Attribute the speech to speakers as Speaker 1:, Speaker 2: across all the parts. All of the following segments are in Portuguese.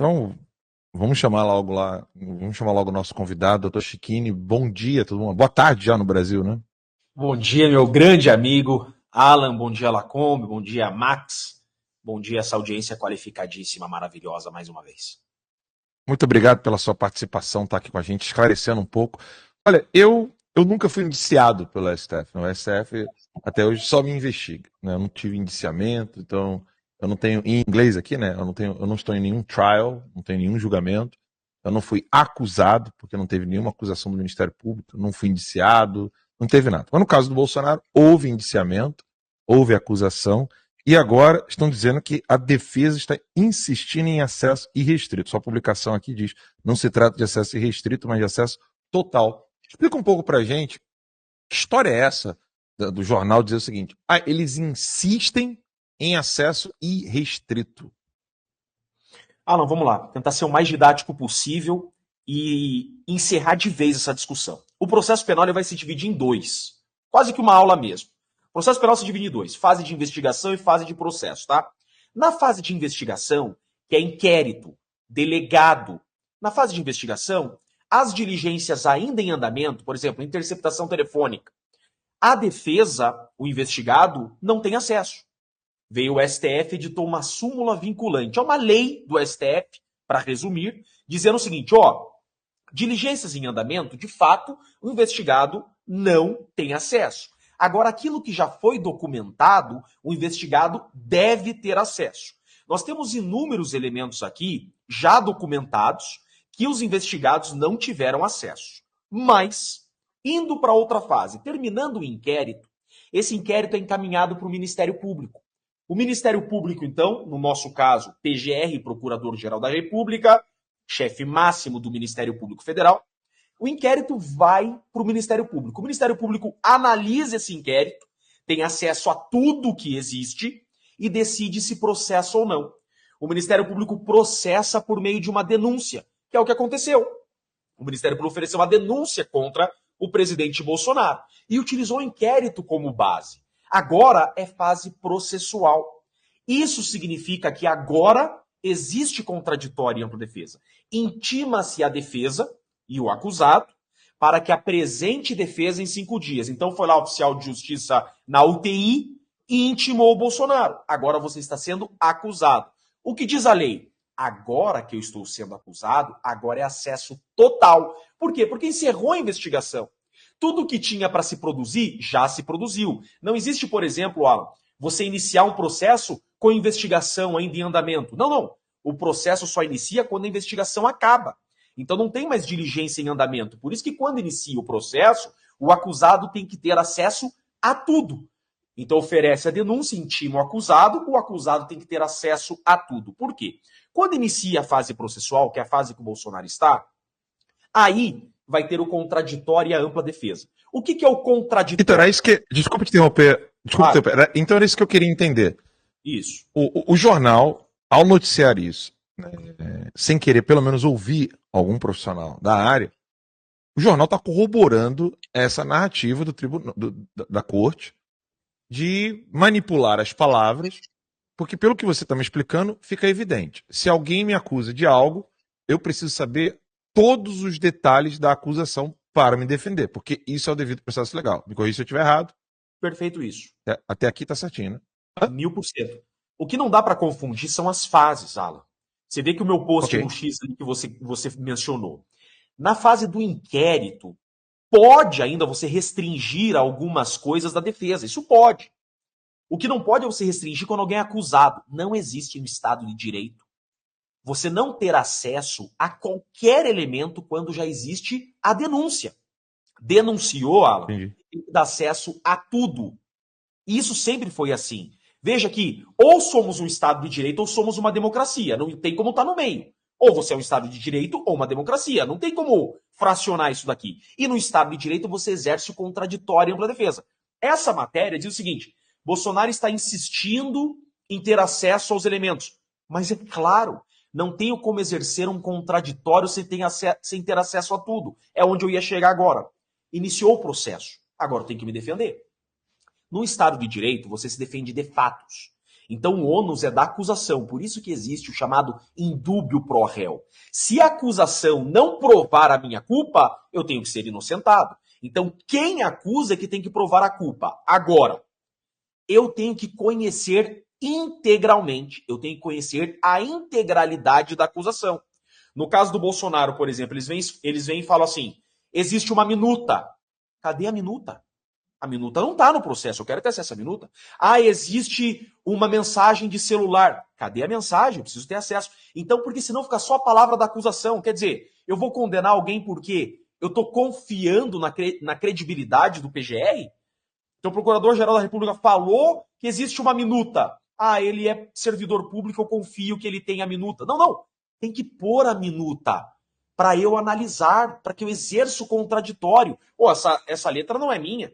Speaker 1: Então, vamos chamar logo o nosso convidado, doutor Chiquini. Bom dia, todo mundo. Boa tarde já no Brasil, né?
Speaker 2: Bom dia, meu grande amigo Alan. Bom dia, Lacombe. Bom dia, Max. Bom dia, essa audiência qualificadíssima, maravilhosa, mais uma vez.
Speaker 1: Muito obrigado pela sua participação, estar aqui com a gente, esclarecendo um pouco. Olha, eu nunca fui indiciado pelo STF. O STF até hoje só me investiga, né? Eu não tive indiciamento, então eu não tenho, em inglês aqui, né? Eu não estou em nenhum trial, não tenho nenhum julgamento. Eu não fui acusado, porque não teve nenhuma acusação do Ministério Público, não fui indiciado, não teve nada. Mas no caso do Bolsonaro, houve indiciamento, houve acusação, e agora estão dizendo que a defesa está insistindo em acesso irrestrito. Sua publicação aqui diz, não se trata de acesso irrestrito, mas de acesso total. Explica um pouco pra gente, que história é essa do jornal dizer o seguinte, eles insistem em acesso irrestrito.
Speaker 2: Alan, vamos lá. Tentar ser o mais didático possível e encerrar de vez essa discussão. O processo penal ele vai se dividir em dois. Quase que uma aula mesmo. O processo penal se divide em dois. Fase de investigação e fase de processo, tá? Na fase de investigação, que é inquérito, delegado. Na fase de investigação, as diligências ainda em andamento, por exemplo, interceptação telefônica, a defesa, o investigado, não tem acesso. Veio o STF e editou uma súmula vinculante. É uma lei do STF, para resumir, dizendo o seguinte, diligências em andamento, de fato, o investigado não tem acesso. Agora, aquilo que já foi documentado, o investigado deve ter acesso. Nós temos inúmeros elementos aqui, já documentados, que os investigados não tiveram acesso. Mas, indo para outra fase, terminando o inquérito, esse inquérito é encaminhado para o Ministério Público. O Ministério Público, então, no nosso caso, PGR, Procurador-Geral da República, chefe máximo do Ministério Público Federal, o inquérito vai para o Ministério Público. O Ministério Público analisa esse inquérito, tem acesso a tudo que existe e decide se processa ou não. O Ministério Público processa por meio de uma denúncia, que é o que aconteceu. O Ministério Público ofereceu uma denúncia contra o presidente Bolsonaro e utilizou o inquérito como base. Agora é fase processual. Isso significa que agora existe contraditório em ampla defesa. Intima-se a defesa e o acusado para que apresente defesa em 5 dias. Então foi lá o oficial de justiça na UTI e intimou o Bolsonaro. Agora você está sendo acusado. O que diz a lei? Agora que eu estou sendo acusado, agora é acesso total. Por quê? Porque encerrou a investigação. Tudo que tinha para se produzir, já se produziu. Não existe, por exemplo, Alan, você iniciar um processo com investigação ainda em andamento. Não, não. O processo só inicia quando a investigação acaba. Então não tem mais diligência em andamento. Por isso que quando inicia o processo, o acusado tem que ter acesso a tudo. Então oferece a denúncia, intima o acusado tem que ter acesso a tudo. Por quê? Quando inicia a fase processual, que é a fase que o Bolsonaro está, aí vai ter o contraditório e a ampla defesa. O que é o contraditório?
Speaker 1: Então, era isso que. Desculpa te interromper. Então, era isso que eu queria entender.
Speaker 2: Isso.
Speaker 1: O jornal, ao noticiar isso, sem querer pelo menos ouvir algum profissional da área, o jornal está corroborando essa narrativa da corte de manipular as palavras, porque pelo que você está me explicando, fica evidente. Se alguém me acusa de algo, eu preciso saber todos os detalhes da acusação para me defender, porque isso é o devido processo legal. Me corrija se eu estiver errado.
Speaker 2: Perfeito isso.
Speaker 1: Até aqui está certinho, né?
Speaker 2: 1000%. O que não dá para confundir são as fases, Alan. Você vê que o meu post
Speaker 1: Ok.
Speaker 2: no X ali que você mencionou. Na fase do inquérito, pode ainda você restringir algumas coisas da defesa. Isso pode. O que não pode é você restringir quando alguém é acusado. Não existe no Estado de Direito você não ter acesso a qualquer elemento quando já existe a denúncia. Denunciou, Alan,
Speaker 1: Entendi.
Speaker 2: tem que dar acesso a tudo. E isso sempre foi assim. Veja que ou somos um Estado de Direito ou somos uma democracia. Não tem como estar no meio. Ou você é um Estado de Direito ou uma democracia. Não tem como fracionar isso daqui. E no Estado de Direito você exerce o contraditório em ampla defesa. Essa matéria diz o seguinte: Bolsonaro está insistindo em ter acesso aos elementos. Mas é claro, não tenho como exercer um contraditório sem ter acesso a tudo. É onde eu ia chegar agora. Iniciou o processo. Agora eu tenho que me defender. No Estado de Direito, você se defende de fatos. Então o ônus é da acusação, por isso que existe o chamado indúbio pro réu. Se a acusação não provar a minha culpa, eu tenho que ser inocentado. Então quem acusa é que tem que provar a culpa. Agora, eu tenho que conhecer integralmente, eu tenho que conhecer a integralidade da acusação. No caso do Bolsonaro, por exemplo, eles vêm e falam assim, existe uma minuta. Cadê a minuta? A minuta não está no processo, eu quero ter acesso à minuta. Ah, existe uma mensagem de celular. Cadê a mensagem? Eu preciso ter acesso. Então, porque senão fica só a palavra da acusação. Quer dizer, eu vou condenar alguém porque eu estou confiando na credibilidade do PGR? Então, o Procurador-Geral da República falou que existe uma minuta. Ah, ele é servidor público, eu confio que ele tem a minuta. Não, não. Tem que pôr a minuta para eu analisar, para que eu exerça o contraditório. Pô, essa letra não é minha.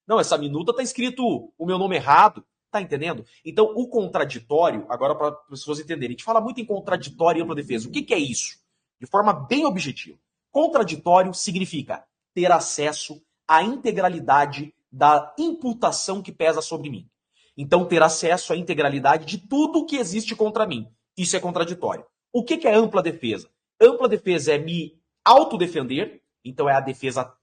Speaker 2: Não, essa minuta está escrito o meu nome errado. Tá entendendo? Então, o contraditório, agora para as pessoas entenderem, a gente fala muito em contraditório e ampla defesa. O que é isso? De forma bem objetiva. Contraditório significa ter acesso à integralidade da imputação que pesa sobre mim. Então, ter acesso à integralidade de tudo que existe contra mim. Isso é contraditório. O que é ampla defesa? Ampla defesa é me autodefender, então é a defesa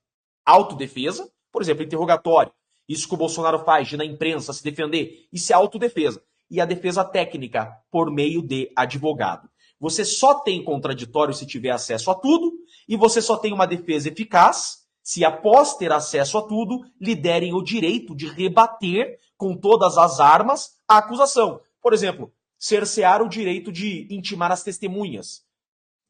Speaker 2: autodefesa. Por exemplo, interrogatório. Isso que o Bolsonaro faz de na imprensa se defender, isso é autodefesa. E a defesa técnica, por meio de advogado. Você só tem contraditório se tiver acesso a tudo, e você só tem uma defesa eficaz se, após ter acesso a tudo, lhe derem o direito de rebater com todas as armas a acusação. Por exemplo, cercear o direito de intimar as testemunhas.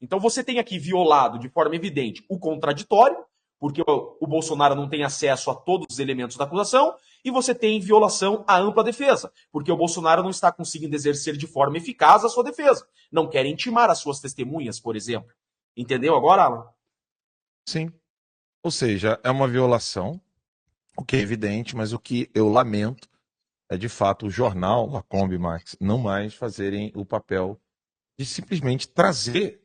Speaker 2: Então você tem aqui violado de forma evidente o contraditório, porque o Bolsonaro não tem acesso a todos os elementos da acusação, e você tem violação à ampla defesa, porque o Bolsonaro não está conseguindo exercer de forma eficaz a sua defesa. Não quer intimar as suas testemunhas, por exemplo. Entendeu agora, Alan?
Speaker 1: Sim. Ou seja, é uma violação, o que é evidente, mas o que eu lamento é, de fato, o jornal, Lacombe e Marx, não mais fazerem o papel de simplesmente trazer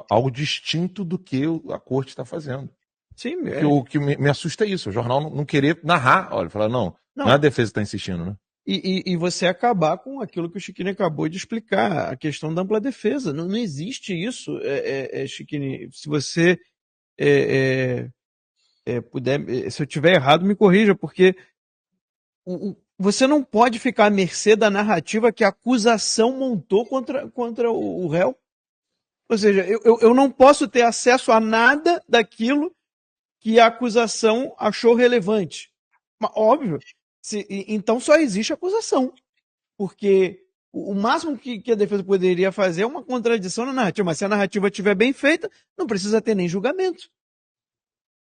Speaker 1: algo distinto do que a corte está fazendo.
Speaker 3: Sim,
Speaker 1: O que me assusta é isso, o jornal não querer narrar, olha, falar, não é a defesa que está insistindo, né?
Speaker 3: E você acabar com aquilo que o Chiquini acabou de explicar, a questão da ampla defesa. Não existe isso, Chiquini. Se você puder, se eu tiver errado, me corrija, porque você não pode ficar à mercê da narrativa que a acusação montou contra o réu. Ou seja, eu não posso ter acesso a nada daquilo que a acusação achou relevante. Mas, óbvio, então só existe acusação. Porque o máximo que a defesa poderia fazer é uma contradição na narrativa. Mas se a narrativa estiver bem feita, não precisa ter nem julgamento.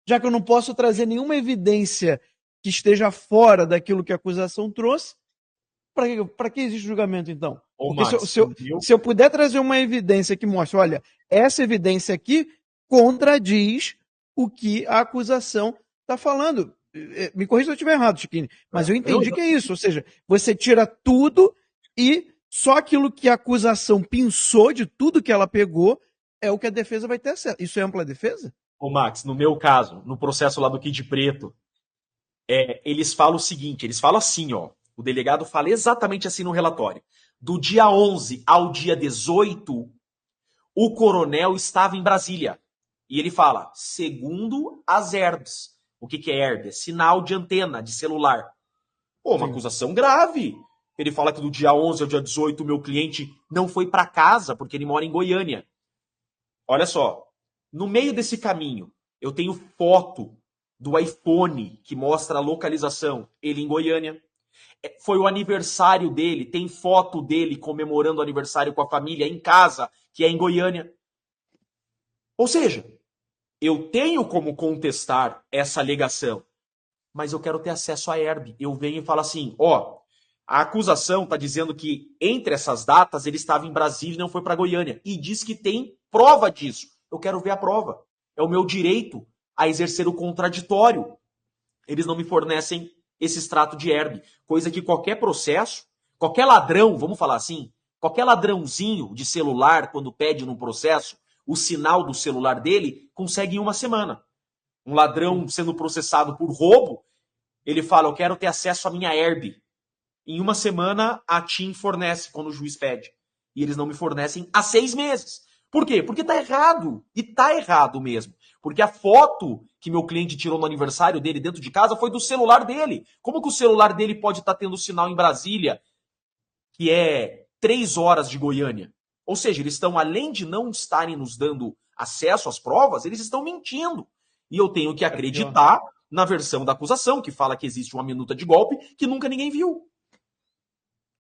Speaker 3: Já que eu não posso trazer nenhuma evidência que esteja fora daquilo que a acusação trouxe, para que existe julgamento, então? Porque
Speaker 2: Max,
Speaker 3: se eu puder trazer uma evidência que mostre, olha, essa evidência aqui contradiz o que a acusação está falando. Me corrija se eu estiver errado, Chiquini, mas eu entendi que é isso. Ou seja, você tira tudo e só aquilo que a acusação pensou de tudo que ela pegou é o que a defesa vai ter acesso. Isso é ampla defesa?
Speaker 2: Ô Max, no meu caso, no processo lá do Kid Preto, eles falam o seguinte, eles falam assim, ó, o delegado fala exatamente assim no relatório. Do dia 11 ao dia 18, o coronel estava em Brasília. E ele fala, segundo as herbes. O que é herb? É sinal de antena, de celular. Pô, uma acusação grave. Ele fala que do dia 11 ao dia 18, o meu cliente não foi para casa, porque ele mora em Goiânia. Olha só, no meio desse caminho, eu tenho foto do iPhone que mostra a localização, ele em Goiânia. Foi o aniversário dele, tem foto dele comemorando o aniversário com a família em casa, que é em Goiânia. Ou seja, eu tenho como contestar essa alegação, mas eu quero ter acesso à herb. Eu venho e falo assim, ó, a acusação está dizendo que entre essas datas ele estava em Brasília e não foi para Goiânia. E diz que tem prova disso. Eu quero ver a prova. É o meu direito a exercer o contraditório. Eles não me fornecem esse extrato de herb. Coisa que qualquer processo, qualquer ladrão, vamos falar assim, qualquer ladrãozinho de celular, quando pede num processo, o sinal do celular dele consegue em uma semana. Um ladrão sendo processado por roubo, ele fala, eu quero ter acesso à minha herb. Em uma semana, a TIM fornece quando o juiz pede. E eles não me fornecem há 6 meses. Por quê? Porque tá errado. E tá errado mesmo. Porque a foto que meu cliente tirou no aniversário dele dentro de casa foi do celular dele. Como que o celular dele pode estar tendo sinal em Brasília, que é 3 horas de Goiânia? Ou seja, eles estão, além de não estarem nos dando acesso às provas, eles estão mentindo. E eu tenho que acreditar na versão da acusação, que fala que existe uma minuta de golpe que nunca ninguém viu.